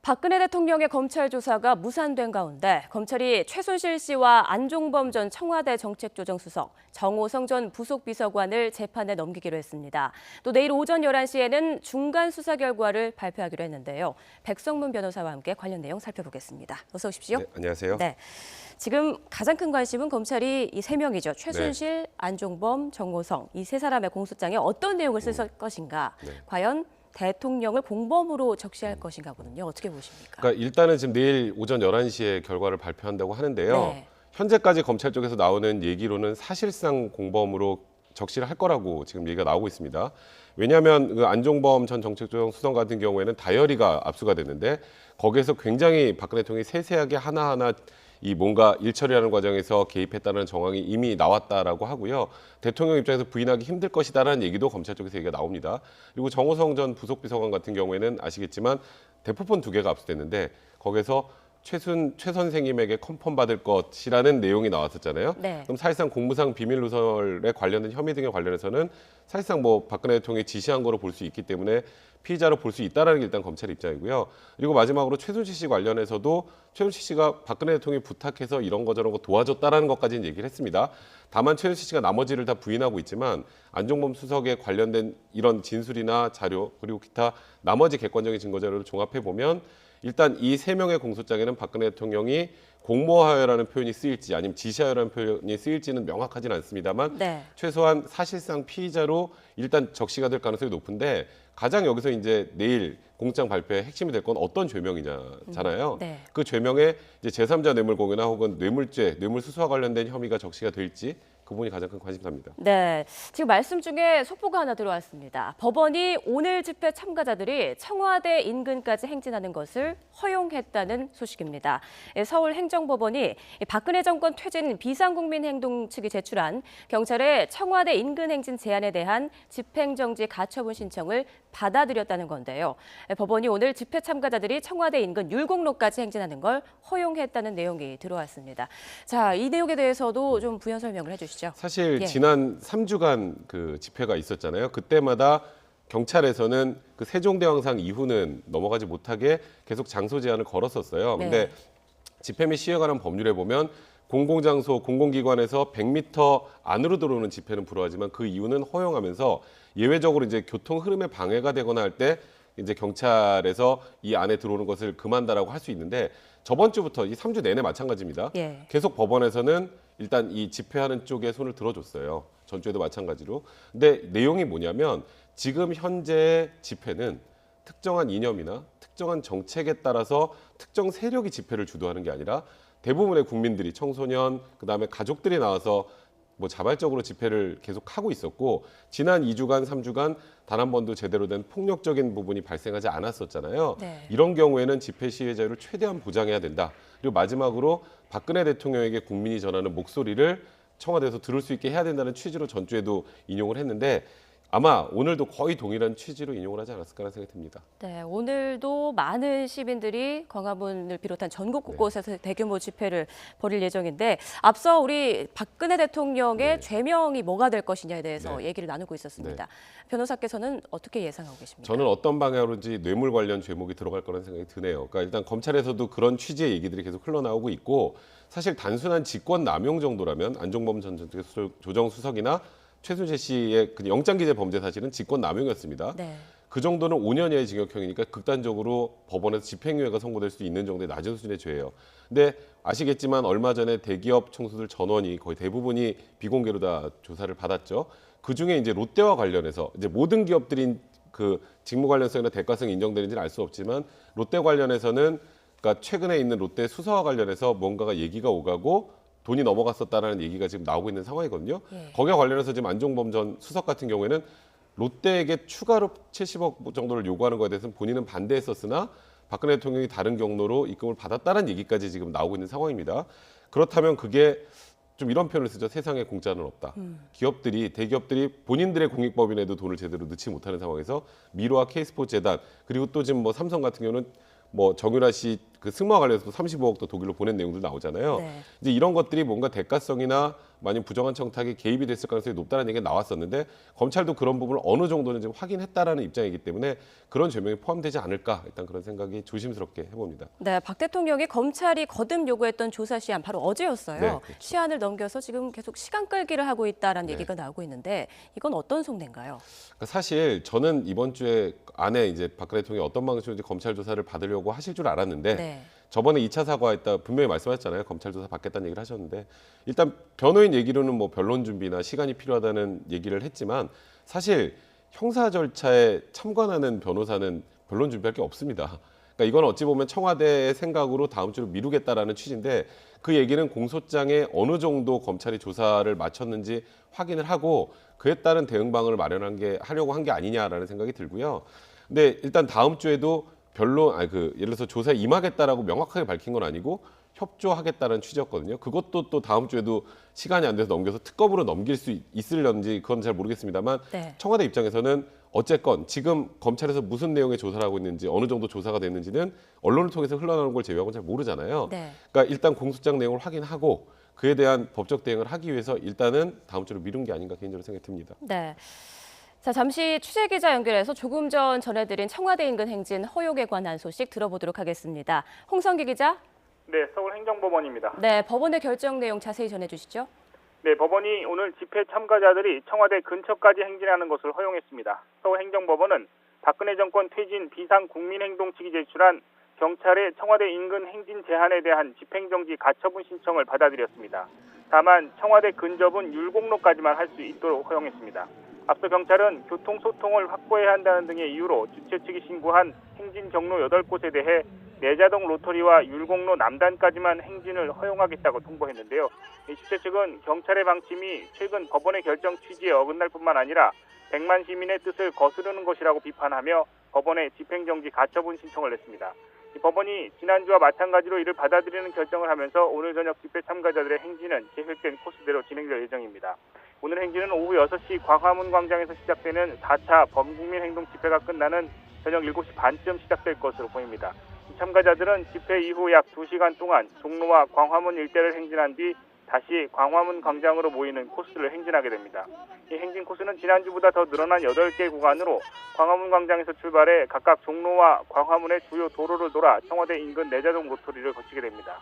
박근혜 대통령의 검찰 조사가 무산된 가운데 검찰이 최순실 씨와 안종범 전 청와대 정책조정수석, 정호성 전 부속비서관을 재판에 넘기기로 했습니다. 또 내일 오전 11시에는 중간 수사 결과를 발표하기로 했는데요. 백성문 변호사와 함께 관련 내용 살펴보겠습니다. 어서 오십시오. 네, 안녕하세요. 네. 지금 가장 큰 관심은 검찰이 이 세 명이죠. 최순실, 네. 안종범, 정호성 이 세 사람의 공소장에 어떤 내용을 쓸 것인가. 네. 과연 대통령을 공범으로 적시할 것인가거든요. 어떻게 보십니까? 그러니까 일단은 지금 내일 오전 11시에 결과를 발표한다고 하는데요. 네. 현재까지 검찰 쪽에서 나오는 얘기로는 사실상 공범으로 적시를 할 거라고 지금 얘기가 나오고 있습니다. 왜냐하면 그 안종범 전 정책조정수석 같은 경우에는 다이어리가 압수가 됐는데 거기에서 굉장히 박근혜 대통령이 세세하게 하나하나 이 뭔가 일처리하는 과정에서 개입했다는 정황이 이미 나왔다라고 하고요. 대통령 입장에서 부인하기 힘들 것이다라는 얘기도 검찰 쪽에서 얘기가 나옵니다. 그리고 정호성 전 부속비서관 같은 경우에는 아시겠지만 대포폰 2개가 압수됐는데 거기서 최 선생님에게 컨펌 받을 것이라는 내용이 나왔었잖아요. 네. 그럼 사실상 공무상 비밀 누설에 관련된 혐의 등에 관련해서는 사실상 뭐 박근혜 대통령이 지시한 거로 볼 수 있기 때문에 피의자로 볼 수 있다라는 게 일단 검찰의 입장이고요. 그리고 마지막으로 최순실 씨 관련해서도 최순실 씨가 박근혜 대통령이 부탁해서 이런 거 저런 거 도와줬다라는 것까지는 얘기를 했습니다. 다만 최순실 씨가 나머지를 다 부인하고 있지만 안종범 수석에 관련된 이런 진술이나 자료 그리고 기타 나머지 객관적인 증거 자료를 종합해 보면 일단 이 세 명의 공소장에는 박근혜 대통령이 공모하여라는 표현이 쓰일지 아니면 지시하여라는 표현이 쓰일지는 명확하지는 않습니다만 네. 최소한 사실상 피의자로 일단 적시가 될 가능성이 높은데 가장 여기서 이제 내일 공소장 발표의 핵심이 될 건 어떤 죄명이냐잖아요. 네. 그 죄명에 이제 제3자 뇌물 공여나 혹은 뇌물죄, 뇌물수수와 관련된 혐의가 적시가 될지 그 부분이 가장 큰 관심사입니다. 네, 지금 말씀 중에 속보가 하나 들어왔습니다. 법원이 오늘 집회 참가자들이 청와대 인근까지 행진하는 것을 허용했다는 소식입니다. 서울행정법원이 박근혜 정권 퇴진 비상국민행동 측이 제출한 경찰의 청와대 인근 행진 제한에 대한 집행정지 가처분 신청을 받아들였다는 건데요. 법원이 오늘 집회 참가자들이 청와대 인근 율곡로까지 행진하는 걸 허용했다는 내용이 들어왔습니다. 자, 이 내용에 대해서도 좀 부연 설명을 해주시죠. 사실 예. 지난 3주간 그 집회가 있었잖아요. 그때마다 경찰에서는 그 세종대왕상 이후는 넘어가지 못하게 계속 장소 제한을 걸었었어요. 근데 네. 집회 및 시위에 관한 법률에 보면 공공장소, 공공기관에서 100m 안으로 들어오는 집회는 불허하지만 그 이유는 허용하면서 예외적으로 이제 교통 흐름에 방해가 되거나 할 때 이제 경찰에서 이 안에 들어오는 것을 금한다라고 할 수 있는데 저번 주부터 이 3주 내내 마찬가지입니다. 예. 계속 법원에서는 일단 이 집회하는 쪽에 손을 들어줬어요. 전주에도 마찬가지로. 근데 내용이 뭐냐면 지금 현재 집회는 특정한 이념이나 특정한 정책에 따라서 특정 세력이 집회를 주도하는 게 아니라 대부분의 국민들이 청소년 그다음에 가족들이 나와서 뭐 자발적으로 집회를 계속 하고 있었고 지난 2주간, 3주간 단 한 번도 제대로 된 폭력적인 부분이 발생하지 않았었잖아요. 네. 이런 경우에는 집회 시위 자유를 최대한 보장해야 된다. 그리고 마지막으로 박근혜 대통령에게 국민이 전하는 목소리를 청와대에서 들을 수 있게 해야 된다는 취지로 전주에도 인용을 했는데 아마 오늘도 거의 동일한 취지로 인용을 하지 않았을까라는 생각이 듭니다. 네, 오늘도 많은 시민들이 광화문을 비롯한 전국 곳곳에서 대규모 집회를 벌일 예정인데 앞서 우리 박근혜 대통령의 네. 죄명이 뭐가 될 것이냐에 대해서 네. 얘기를 나누고 있었습니다. 변호사께서는 어떻게 예상하고 계십니까? 저는 어떤 방향으로인지 뇌물 관련 죄목이 들어갈 거라는 생각이 드네요. 그러니까 일단 검찰에서도 그런 취지의 얘기들이 계속 흘러나오고 있고 사실 단순한 직권 남용 정도라면 안종범 전 조정수석이나 최순실 씨의 그 영장기재 범죄 사실은 직권 남용이었습니다. 네. 그 정도는 5년 이하의 징역형이니까 극단적으로 법원에서 집행유예가 선고될 수 있는 정도의 낮은 수준의 죄예요. 근데 아시겠지만 얼마 전에 대기업 총수들 전원이 거의 대부분이 비공개로 다 조사를 받았죠. 그 중에 이제 롯데와 관련해서 이제 모든 기업들인 그 직무 관련성이나 대가성이 인정되는지는 알 수 없지만 롯데 관련해서는 그러니까 최근에 있는 롯데 수사와 관련해서 뭔가가 얘기가 오가고 돈이 넘어갔었다라는 얘기가 지금 나오고 있는 상황이거든요. 예. 거기와 관련해서 지금 안종범 전 수석 같은 경우에는 롯데에게 추가로 70억 정도를 요구하는 것에 대해서는 본인은 반대했었으나 박근혜 대통령이 다른 경로로 입금을 받았다는 얘기까지 지금 나오고 있는 상황입니다. 그렇다면 그게 좀 이런 표현을 쓰죠. 세상에 공짜는 없다. 대기업들이 본인들의 공익법인에도 돈을 제대로 넣지 못하는 상황에서 미로와 K스포츠 재단 그리고 또 지금 뭐 삼성 같은 경우는 뭐 정유라 씨 그 승마와 관련해서 35억도 독일로 보낸 내용들 나오잖아요. 네. 이제 이런 것들이 뭔가 대가성이나 만약 부정한 청탁이 개입이 됐을 가능성이 높다는 얘기가 나왔었는데 검찰도 그런 부분을 어느 정도는 지금 확인했다라는 입장이기 때문에 그런 죄명이 포함되지 않을까 일단 그런 생각이 조심스럽게 해봅니다. 네, 박 대통령이 검찰이 거듭 요구했던 조사 시한 바로 어제였어요. 네, 그렇죠. 시한을 넘겨서 지금 계속 시간 끌기를 하고 있다라는 네. 얘기가 나오고 있는데 이건 어떤 속내인가요? 그러니까 사실 저는 이번 주에 안에 이제 박근혜 대통령이 어떤 방식으로 이제 검찰 조사를 받으려고 하실 줄 알았는데 네. 저번에 2차 사과했다 분명히 말씀하셨잖아요. 검찰 조사 받겠다는 얘기를 하셨는데 일단 변호인 얘기로는 뭐 변론 준비나 시간이 필요하다는 얘기를 했지만 사실 형사 절차에 참관하는 변호사는 변론 준비할 게 없습니다. 그러니까 이건 어찌 보면 청와대의 생각으로 다음 주로 미루겠다라는 취지인데 그 얘기는 공소장에 어느 정도 검찰이 조사를 마쳤는지 확인을 하고 그에 따른 대응방을 하려고 한 게 아니냐라는 생각이 들고요. 근데 일단 다음 주에도 예를 들어서 조사에 임하겠다라고 명확하게 밝힌 건 아니고 협조하겠다는 취지였거든요. 그것도 또 다음 주에도 시간이 안 돼서 넘겨서 특검으로 넘길 수 있을런지 그건 잘 모르겠습니다만 네. 청와대 입장에서는 어쨌건 지금 검찰에서 무슨 내용의 조사를 하고 있는지 어느 정도 조사가 됐는지는 언론을 통해서 흘러나오는 걸 제외하고는 잘 모르잖아요. 네. 그러니까 일단 공소장 내용을 확인하고 그에 대한 법적 대응을 하기 위해서 일단은 다음 주로 미룬 게 아닌가 개인적으로 생각이 듭니다. 네. 자, 잠시 취재기자 연결해서 조금 전 전해드린 청와대 인근 행진 허용에 관한 소식 들어보도록 하겠습니다. 홍성기 기자. 네, 서울행정법원입니다. 네, 법원의 결정 내용 자세히 전해주시죠. 네, 법원이 오늘 집회 참가자들이 청와대 근처까지 행진하는 것을 허용했습니다. 서울행정법원은 박근혜 정권 퇴진 비상국민행동 측이 제출한 경찰의 청와대 인근 행진 제한에 대한 집행정지 가처분 신청을 받아들였습니다. 다만 청와대 근접은 율곡로까지만 할 수 있도록 허용했습니다. 앞서 경찰은 교통소통을 확보해야 한다는 등의 이유로 주최 측이 신고한 행진 경로 8곳에 대해 내자동 로터리와 율곡로 남단까지만 행진을 허용하겠다고 통보했는데요. 주최 측은 경찰의 방침이 최근 법원의 결정 취지에 어긋날 뿐만 아니라 100만 시민의 뜻을 거스르는 것이라고 비판하며 법원에 집행정지 가처분 신청을 냈습니다. 법원이 지난주와 마찬가지로 이를 받아들이는 결정을 하면서 오늘 저녁 집회 참가자들의 행진은 계획된 코스대로 진행될 예정입니다. 오늘 행진은 오후 6시 광화문 광장에서 시작되는 4차 범국민행동 집회가 끝나는 저녁 7시 반쯤 시작될 것으로 보입니다. 참가자들은 집회 이후 약 2시간 동안 종로와 광화문 일대를 행진한 뒤 다시 광화문 광장으로 모이는 코스를 행진하게 됩니다. 이 행진 코스는 지난주보다 더 늘어난 8개 구간으로 광화문 광장에서 출발해 각각 종로와 광화문의 주요 도로를 돌아 청와대 인근 내자동 로터리를 거치게 됩니다.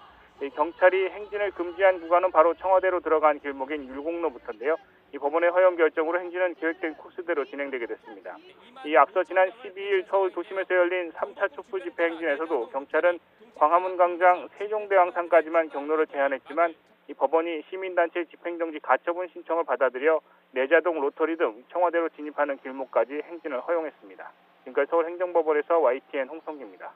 경찰이 행진을 금지한 구간은 바로 청와대로 들어간 길목인 율곡로부터인데요. 이 법원의 허용 결정으로 행진은 계획된 코스대로 진행되게 됐습니다. 이 앞서 지난 12일 서울 도심에서 열린 3차 촛불 집회 행진에서도 경찰은 광화문 광장 세종대왕상까지만 경로를 제한했지만 이 법원이 시민단체 집행정지 가처분 신청을 받아들여 내자동 로터리 등 청와대로 진입하는 길목까지 행진을 허용했습니다. 지금까지 서울행정법원에서 YTN 홍성기입니다.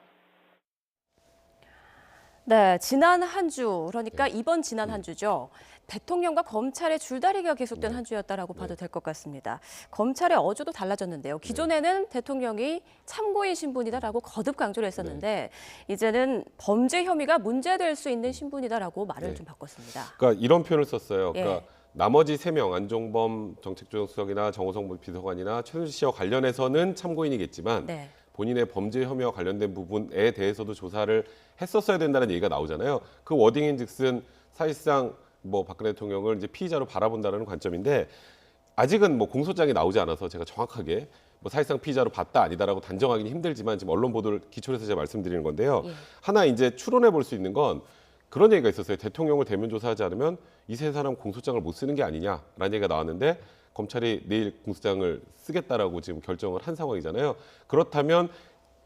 네, 지난 한 주, 그러니까 이번 지난 한 주죠. 대통령과 검찰의 줄다리기가 계속된 한 주였다라고 봐도 될 것 같습니다. 검찰의 어조도 달라졌는데요. 기존에는 대통령이 참고인 신분이다라고 거듭 강조를 했었는데 이제는 범죄 혐의가 문제될 수 있는 신분이다라고 말을 좀 바꿨습니다. 그러니까 이런 표현을 썼어요. 그러니까 예. 나머지 3명 안종범 정책조정수석이나 정호성 비서관이나 최순실 씨와 관련해서는 참고인이겠지만 네. 본인의 범죄 혐의와 관련된 부분에 대해서도 조사를 했었어야 된다는 얘기가 나오잖아요. 그 워딩인즉슨 사실상 뭐 박근혜 대통령을 이제 피의자로 바라본다는 관점인데 아직은 뭐 공소장이 나오지 않아서 제가 정확하게 뭐 사실상 피의자로 봤다 아니다라고 단정하기는 힘들지만 지금 언론 보도를 기초로 해서 제가 말씀드리는 건데요. 예. 하나 이제 추론해 볼 수 있는 건 그런 얘기가 있었어요. 대통령을 대면 조사하지 않으면 이 세 사람 공소장을 못 쓰는 게 아니냐라는 얘기가 나왔는데 검찰이 내일 공소장을 쓰겠다라고 지금 결정을 한 상황이잖아요. 그렇다면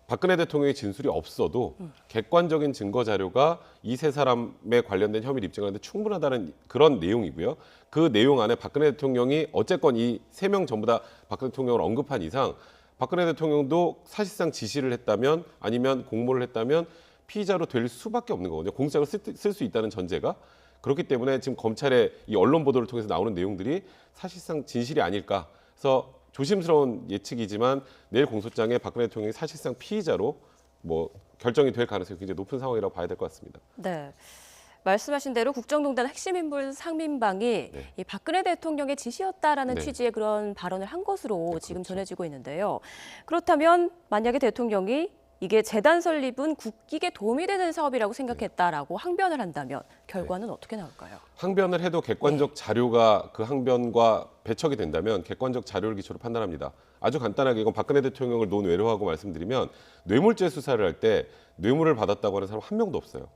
박근혜 대통령의 진술이 없어도 객관적인 증거 자료가 이 세 사람에 관련된 혐의를 입증하는데 충분하다는 그런 내용이고요. 그 내용 안에 박근혜 대통령이 어쨌건 이 3명 전부 다 박근혜 대통령을 언급한 이상 박근혜 대통령도 사실상 지시를 했다면 아니면 공모를 했다면 피의자로 될 수밖에 없는 거거든요. 공소장을 쓸 수 있다는 전제가. 그렇기 때문에 지금 검찰의 이 언론 보도를 통해서 나오는 내용들이 사실상 진실이 아닐까. 그래서 조심스러운 예측이지만 내일 공소장에 박근혜 대통령이 사실상 피의자로 뭐 결정이 될 가능성이 굉장히 높은 상황이라고 봐야 될 것 같습니다. 네. 말씀하신 대로 국정농단 핵심 인물 상민방이 이 박근혜 대통령의 지시였다라는 취지의 그런 발언을 한 것으로 지금 전해지고 있는데요. 그렇다면 만약에 대통령이 이게 재단 설립은 국익에 도움이 되는 사업이라고 생각했다라고 항변을 한다면 결과는 어떻게 나올까요? 항변을 해도 객관적 자료가 그 항변과 배척이 된다면 객관적 자료를 기초로 판단합니다. 아주 간단하게 이건 박근혜 대통령을 논외로하고 말씀드리면 뇌물죄 수사를 할 때 뇌물을 받았다고 하는 사람 한 명도 없어요.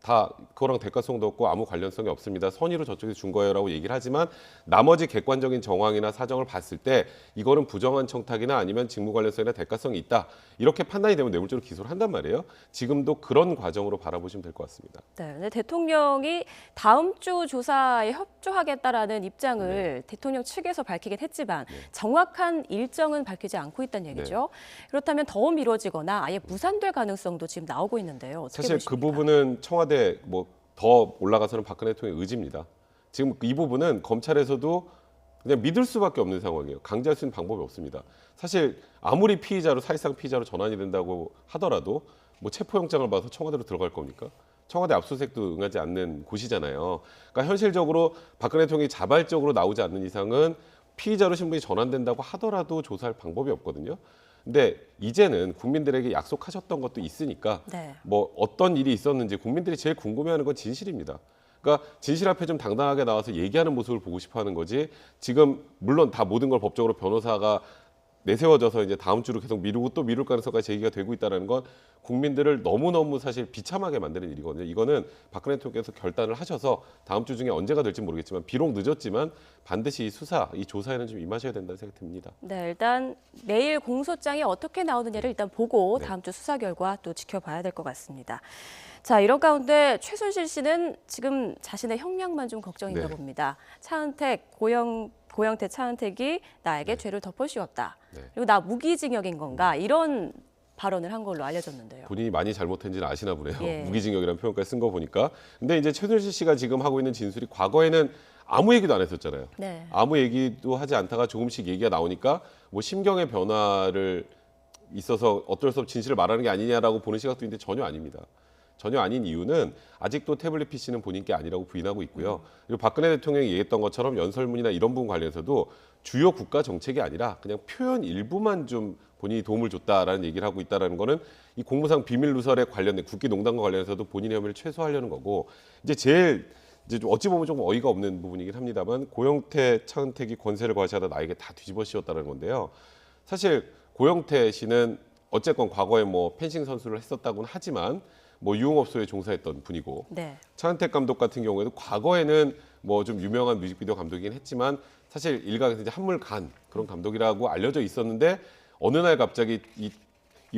다 그거랑 대가성도 없고 아무 관련성이 없습니다. 선의로 저쪽에서 준 거예요라고 얘기를 하지만 나머지 객관적인 정황이나 사정을 봤을 때 이거는 부정한 청탁이나 아니면 직무 관련성이나 대가성이 있다. 이렇게 판단이 되면 뇌물죄로 기소를 한단 말이에요. 지금도 그런 과정으로 바라보시면 될 것 같습니다. 네, 근데 대통령이 다음 주 조사에 협조하겠다라는 입장을 대통령 측에서 밝히긴 했지만 정확한 일정은 밝히지 않고 있다는 얘기죠. 그렇다면 더 미뤄지거나 아예 무산될 가능성도 지금 나오고 있는데요. 어떻게 사실 보십니까? 그 부분은 청와대 뭐 더 올라가서는 박근혜 대통령의 의지입니다. 지금 이 부분은 검찰에서도 그냥 믿을 수밖에 없는 상황이에요. 강제할 수 있는 방법이 없습니다. 사실 아무리 피의자로 사실상 피의자로 전환이 된다고 하더라도 뭐 체포영장을 받아서 청와대로 들어갈 겁니까? 청와대 압수수색도 응하지 않는 곳이잖아요. 그러니까 현실적으로 박근혜 대통령이 자발적으로 나오지 않는 이상은 피의자로 신분이 전환된다고 하더라도 조사할 방법이 없거든요. 근데 이제는 국민들에게 약속하셨던 것도 있으니까 네. 뭐 어떤 일이 있었는지 국민들이 제일 궁금해하는 건 진실입니다. 그러니까 진실 앞에 좀 당당하게 나와서 얘기하는 모습을 보고 싶어하는 거지. 지금 물론 다 모든 걸 법적으로 변호사가 내세워져서 이제 다음 주로 계속 미루고 또 미룰 가능성까지 제기가 되고 있다는 건 국민들을 너무너무 사실 비참하게 만드는 일이거든요. 이거는 박근혜 대통령께서 결단을 하셔서 다음 주 중에 언제가 될지 모르겠지만 비록 늦었지만 반드시 이 수사, 이 조사에는 좀 임하셔야 된다는 생각이 듭니다. 네, 일단 내일 공소장이 어떻게 나오느냐를 일단 보고 다음 주 수사 결과 또 지켜봐야 될 것 같습니다. 자, 이런 가운데 최순실 씨는 지금 자신의 형량만 좀 걱정인가 네. 봅니다. 차은택, 고영태 차은택이 나에게 죄를 덮어씌웠다. 네. 그리고 나 무기징역인 건가 이런 발언을 한 걸로 알려졌는데요. 본인이 많이 잘못했는지는 아시나 보네요. 예. 무기징역이라는 표현까지 쓴 거 보니까. 근데 이제 최순실 씨가 지금 하고 있는 진술이 과거에는 아무 얘기도 안 했었잖아요. 네. 아무 얘기도 하지 않다가 조금씩 얘기가 나오니까 뭐 심경의 변화를 있어서 어쩔 수 없이 진실을 말하는 게 아니냐라고 보는 시각도 있는데 전혀 아닙니다. 전혀 아닌 이유는 아직도 태블릿 PC는 본인 게 아니라고 부인하고 있고요. 그리고 박근혜 대통령이 얘기했던 것처럼 연설문이나 이런 부분 관련해서도 주요 국가 정책이 아니라 그냥 표현 일부만 좀 본인이 도움을 줬다라는 얘기를 하고 있다는 거는 이 공무상 비밀 누설에 관련된 국기농단과 관련해서도 본인의 혐의를 최소화하려는 거고 이제 제일 이제 좀 어찌 보면 좀 어이가 없는 부분이긴 합니다만 고영태, 차은택이 권세를 과시하다 나에게 다 뒤집어 씌웠다는 건데요. 사실 고영태 씨는 어쨌건 과거에 뭐 펜싱 선수를 했었다고는 하지만 뭐 유흥업소에 종사했던 분이고 네. 차은택 감독 같은 경우에도 과거에는 뭐 좀 유명한 뮤직비디오 감독이긴 했지만 사실 일각에서 이제 한물 간 그런 감독이라고 알려져 있었는데 어느 날 갑자기 이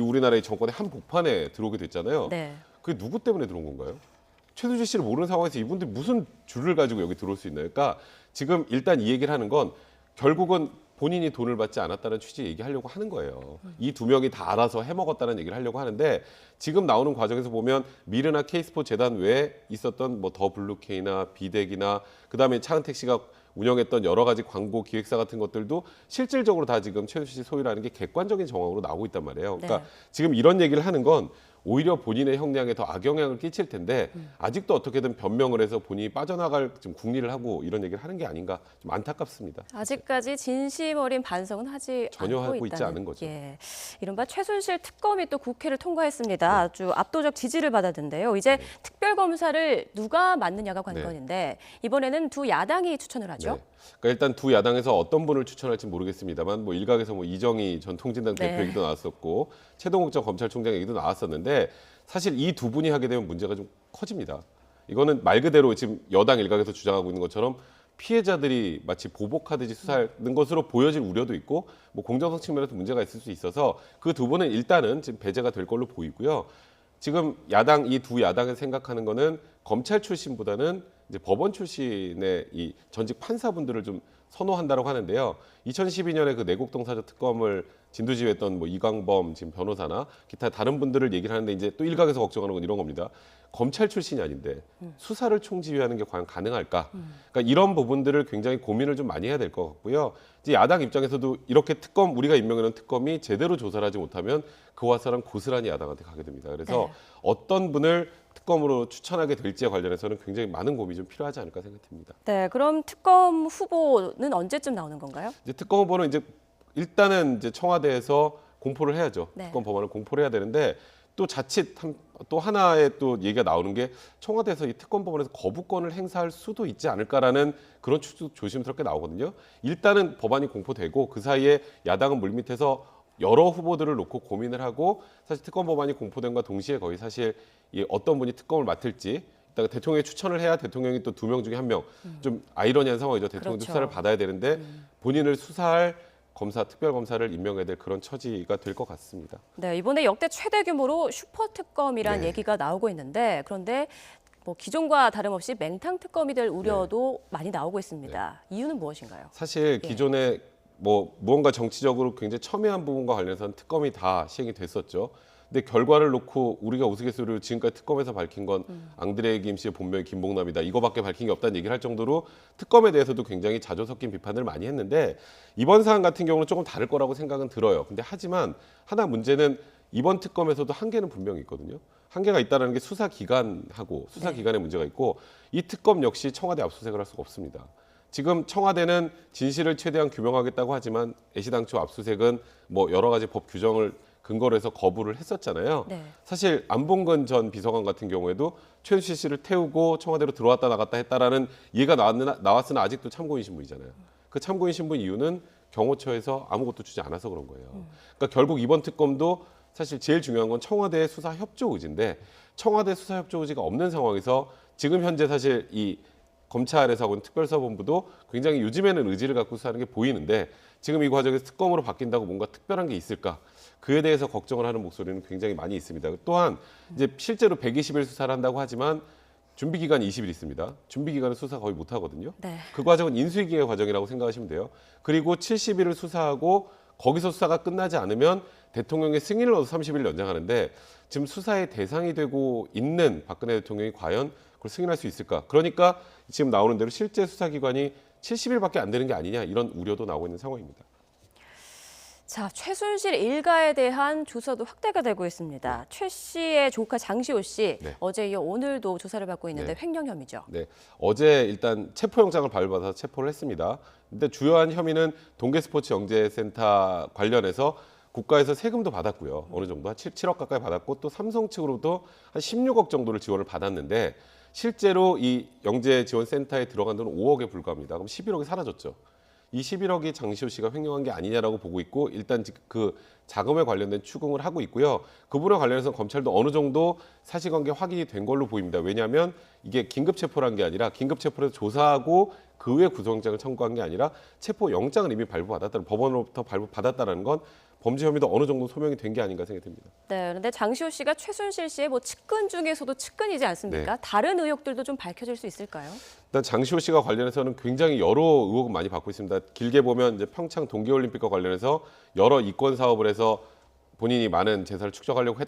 우리나라의 정권의 한복판에 들어오게 됐잖아요. 네. 그게 누구 때문에 들어온 건가요? 최순실 씨를 모르는 상황에서 이분들 무슨 줄을 가지고 여기 들어올 수 있나요? 그러니까 지금 일단 이 얘기를 하는 건 결국은 본인이 돈을 받지 않았다는 취지 얘기하려고 하는 거예요. 이 두 명이 다 알아서 해먹었다는 얘기를 하려고 하는데 지금 나오는 과정에서 보면 미르나 K스포츠 재단 외에 있었던 뭐 더 블루케이나 비덱이나 그다음에 차은택 씨가 운영했던 여러 가지 광고 기획사 같은 것들도 실질적으로 다 지금 최순실 씨 소유라는 게 객관적인 정황으로 나오고 있단 말이에요. 그러니까 네. 지금 이런 얘기를 하는 건 오히려 본인의 형량에 더 악영향을 끼칠 텐데 아직도 어떻게든 변명을 해서 본인이 빠져나갈 좀 궁리를 하고 이런 얘기를 하는 게 아닌가 좀 안타깝습니다. 아직까지 진심 어린 반성은 하지 전혀 않고 하고 있지 있다는, 않은 거죠. 예. 이른바 최순실 특검이 또 국회를 통과했습니다. 아주 압도적 지지를 받았는데요. 이제 특별검사를 누가 맡느냐가 관건인데 이번에는 두 야당이 추천을 하죠. 네. 그러니까 일단 두 야당에서 어떤 분을 추천할지 모르겠습니다만 뭐 일각에서 뭐 이정희 전 통진당 네. 대표 얘기도 나왔었고 최동욱 전 검찰총장 얘기도 나왔었는데 사실 이 두 분이 하게 되면 문제가 좀 커집니다. 이거는 말 그대로 지금 여당 일각에서 주장하고 있는 것처럼 피해자들이 마치 보복하듯이 수사하는 것으로 보여질 우려도 있고 뭐 공정성 측면에서 문제가 있을 수 있어서 그 두 분은 일단은 지금 배제가 될 걸로 보이고요. 지금 이 두 야당이 생각하는 거는 검찰 출신보다는 이제 법원 출신의 이 전직 판사분들을 좀 선호한다고 하는데요. 2012년에 그 내곡동 사저 특검을 진두지휘했던 뭐 이광범 지금 변호사나 기타 다른 분들을 얘기를 하는데 이제 또 일각에서 걱정하는 건 이런 겁니다. 검찰 출신이 아닌데 수사를 총지휘하는 게 과연 가능할까? 그러니까 이런 부분들을 굉장히 고민을 좀 많이 해야 될 것 같고요. 이제 야당 입장에서도 이렇게 특검 우리가 임명해놓은 특검이 제대로 조사를 하지 못하면 그와 사람 고스란히 야당한테 가게 됩니다. 그래서 네. 어떤 분을 특검으로 추천하게 될지에 관련해서는 굉장히 많은 고민이 좀 필요하지 않을까 생각됩니다. 네, 그럼 특검 후보는 언제쯤 나오는 건가요? 이제 특검 후보는 이제 일단은 이제 청와대에서 공포를 해야죠. 네. 특검 법안을 공포를 해야 되는데 또 자칫 또 하나의 또 얘기가 나오는 게 청와대에서 이 특검 법안에서 거부권을 행사할 수도 있지 않을까라는 그런 추측도 조심스럽게 나오거든요. 일단은 법안이 공포되고 그 사이에 야당은 물밑에서 여러 후보들을 놓고 고민을 하고 사실 특검 법안이 공포된과 동시에 거의 사실 이 어떤 분이 특검을 맡을지 일단 대통령이 추천을 해야 대통령이 또 2명 중에 1명 좀 아이러니한 상황이죠. 대통령도 그렇죠. 수사를 받아야 되는데 본인을 수사할 검사, 특별검사를 임명해야 될 그런 처지가 될 것 같습니다. 네, 이번에 역대 최대 규모로 슈퍼특검이라는 네. 얘기가 나오고 있는데 그런데 뭐 기존과 다름없이 맹탕특검이 될 우려도 많이 나오고 있습니다. 이유는 무엇인가요? 사실 기존에 뭐 무언가 정치적으로 굉장히 첨예한 부분과 관련해서는 특검이 다 시행이 됐었죠. 근데 결과를 놓고 우리가 우스갯소리로 지금까지 특검에서 밝힌 건 앙드레 김 씨의 본명이 김봉남이다. 이거밖에 밝힌 게 없다는 얘기를 할 정도로 특검에 대해서도 굉장히 자조 섞인 비판을 많이 했는데 이번 사안 같은 경우는 조금 다를 거라고 생각은 들어요. 근데 하지만 하나 문제는 이번 특검에서도 한계는 분명히 있거든요. 한계가 있다는 게 수사기관하고 수사기관에 문제가 있고 이 특검 역시 청와대 압수수색을 할 수가 없습니다. 지금 청와대는 진실을 최대한 규명하겠다고 하지만 애시당초 압수수색은 뭐 여러 가지 법 규정을 근거로 해서 거부를 했었잖아요. 네. 사실 안봉근 전 비서관 같은 경우에도 최순실 씨를 태우고 청와대로 들어왔다 나갔다 했다라는 얘기가 나왔으나 아직도 참고인 신분이잖아요. 그 참고인 신분 이유는 경호처에서 아무것도 주지 않아서 그런 거예요. 그러니까 결국 이번 특검도 사실 제일 중요한 건 청와대의 수사 협조 의지인데 청와대 수사 협조 의지가 없는 상황에서 지금 현재 사실 이 검찰에서 하고 있는 특별수사본부도 굉장히 요즘에는 의지를 갖고 수사하는 게 보이는데 지금 이 과정에서 특검으로 바뀐다고 뭔가 특별한 게 있을까? 그에 대해서 걱정을 하는 목소리는 굉장히 많이 있습니다. 또한 이제 실제로 120일 수사를 한다고 하지만 준비 기간이 20일 있습니다. 준비 기간은 수사 거의 못 하거든요. 네. 그 과정은 인수위기의 과정이라고 생각하시면 돼요. 그리고 70일을 수사하고 거기서 수사가 끝나지 않으면 대통령의 승인을 얻어 30일 연장하는데 지금 수사의 대상이 되고 있는 박근혜 대통령이 과연 그걸 승인할 수 있을까? 그러니까 지금 나오는 대로 실제 수사기관이 70일밖에 안 되는 게 아니냐 이런 우려도 나오고 있는 상황입니다. 자, 최순실 일가에 대한 조사도 확대가 되고 있습니다. 최 씨의 조카 장시호 씨 네. 어제 이어 오늘도 조사를 받고 있는데 네. 횡령 혐의죠. 네, 어제 일단 체포영장을 발부받아서 체포를 했습니다. 근데 주요한 혐의는 동계스포츠영재센터 관련해서 국가에서 세금도 받았고요. 어느 정도 한 7억 가까이 받았고 또 삼성 측으로도 한 16억 정도를 지원을 받았는데 실제로 이 영재지원센터에 들어간 돈은 5억에 불과합니다. 그럼 11억이 사라졌죠. 이 11억이 장시호 씨가 횡령한 게 아니냐라고 보고 있고 일단 그 자금에 관련된 추궁을 하고 있고요. 그 부분에 관련해서 검찰도 어느 정도 사실관계 확인이 된 걸로 보입니다. 왜냐하면 이게 긴급 체포란 게 아니라 긴급 체포를 조사하고 그 후에 구속영장을 청구한 게 아니라 체포영장을 이미 발부받았다는 법원으로부터 발부받았다는 건 범죄 혐의도 어느 정도 소명이 된 게 아닌가 생각이 듭니다. 네, 그런데 장시호 씨가 최순실 씨의 뭐 측근 중에서도 측근이지 않습니까? 네. 다른 의혹들도 좀 밝혀질 수 있을까요? 일단 장시호 씨가 관련해서는 굉장히 여러 의혹을 많이 받고 있습니다. 길게 보면 이제 평창 동계올림픽과 관련해서 여러 이권 사업을 해서 본인이 많은 재산을 축적하려고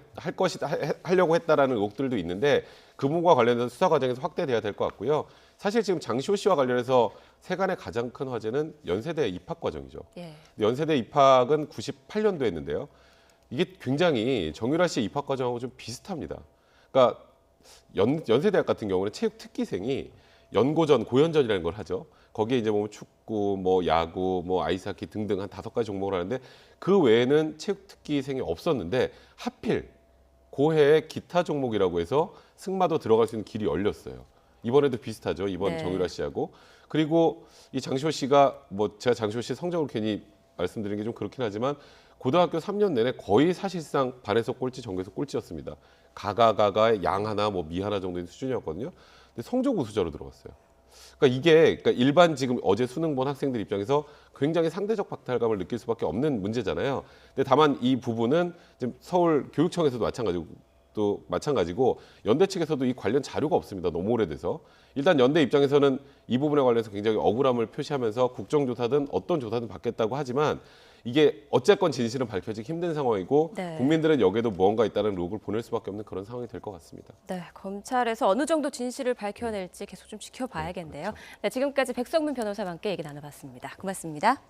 하려고 했다라는 의혹들도 있는데 그 부분과 관련해서 수사 과정에서 확대돼야 될 것 같고요. 사실 지금 장시호 씨와 관련해서 세간의 가장 큰 화제는 연세대 입학 과정이죠. 예. 연세대 입학은 98년도에 했는데요. 이게 굉장히 정유라 씨의 입학 과정하고 좀 비슷합니다. 그러니까 연세대학 같은 경우는 체육 특기생이 연고전, 고연전이라는 걸 하죠. 거기에 이제 뭐 축구, 뭐 야구, 뭐 아이스하키 등등 한 5가지 종목을 하는데 그 외에는 체육 특기생이 없었는데 하필 고해의 기타 종목이라고 해서 승마도 들어갈 수 있는 길이 열렸어요. 이번에도 비슷하죠. 이번 네. 정유라 씨하고. 그리고 이 장시호 씨가 뭐 제가 장시호 씨 성적을 괜히 말씀드리는 게 좀 그렇긴 하지만 고등학교 3년 내내 거의 사실상 반에서 꼴찌, 전교에서 꼴찌였습니다. 가가의 양 하나, 뭐 미 하나 정도의 수준이었거든요. 근데 성적 우수자로 들어갔어요. 그러니까 일반 지금 어제 수능 본 학생들 입장에서 굉장히 상대적 박탈감을 느낄 수밖에 없는 문제잖아요. 근데 다만 이 부분은 지금 서울 교육청에서도 마찬가지고 연대 측에서도 이 관련 자료가 없습니다. 너무 오래돼서. 일단 연대 입장에서는 이 부분에 관해서 굉장히 억울함을 표시하면서 국정조사든 어떤 조사든 받겠다고 하지만 이게 어쨌건 진실은 밝혀지기 힘든 상황이고 네. 국민들은 여기에도 무언가 있다는 의혹을 보낼 수밖에 없는 그런 상황이 될 것 같습니다. 네, 검찰에서 어느 정도 진실을 밝혀낼지 계속 좀 지켜봐야겠네요. 네, 지금까지 백성문 변호사와 함께 얘기 나눠봤습니다. 고맙습니다.